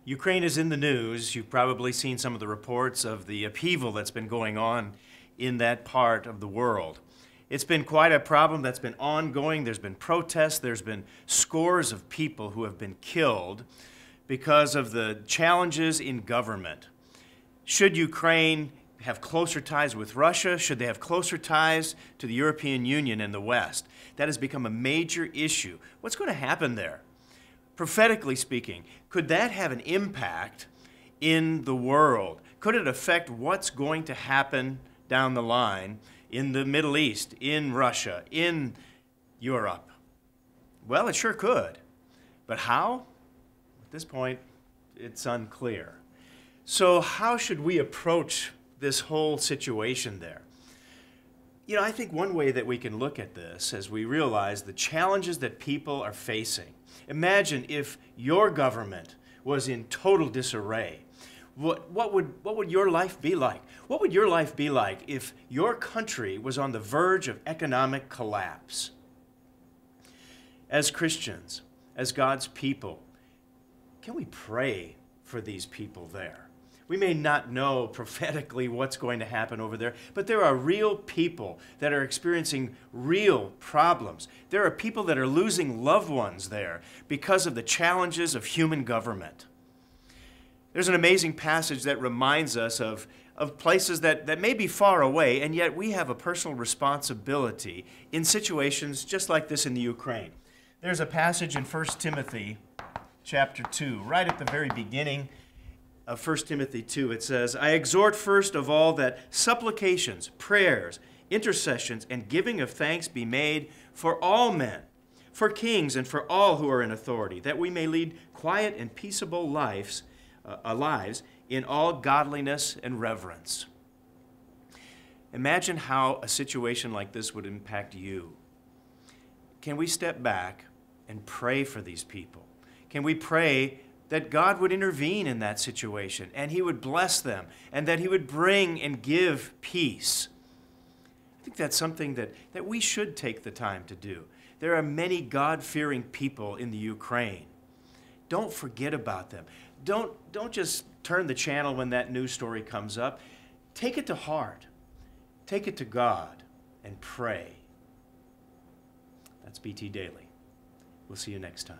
Ukraine is in the news. You've probably seen some of the reports of the upheaval that's been going on in that part of the world. It's been quite a problem that's been ongoing. There's been protests. There's been scores of people who have been killed because of the challenges in government. Should Ukraine have closer ties with Russia? Should they have closer ties to the European Union and the West? That has become a major issue. What's going to happen there? Prophetically speaking, could that have an impact in the world? Could it affect what's going to happen down the line in the Middle East, in Russia, in Europe? Well, it sure could. But how? At this point, it's unclear. So how should we approach this whole situation there? You know, I think one way that we can look at this as we realize the challenges that people are facing. Imagine if your government was in total disarray. What would your life be like? What would your life be like if your country was on the verge of economic collapse? As Christians, as God's people, can we pray for these people there? We may not know prophetically what's going to happen over there, but there are real people that are experiencing real problems. There are people that are losing loved ones there because of the challenges of human government. There's an amazing passage that reminds us of places that may be far away, and yet we have a personal responsibility in situations just like this in the Ukraine. There's a passage in 1 Timothy chapter 2, right at the very beginning of 1 Timothy 2, it says, I exhort first of all that supplications, prayers, intercessions, and giving of thanks be made for all men, for kings and for all who are in authority, that we may lead quiet and peaceable lives in all godliness and reverence. Imagine how a situation like this would impact you. Can we step back and pray for these people? Can we pray that God would intervene in that situation and He would bless them and that He would bring and give peace? I think that's something that we should take the time to do. There are many God-fearing people in the Ukraine. Don't forget about them. Don't just turn the channel when that news story comes up. Take it to heart. Take it to God and pray. That's BT Daily. We'll see you next time.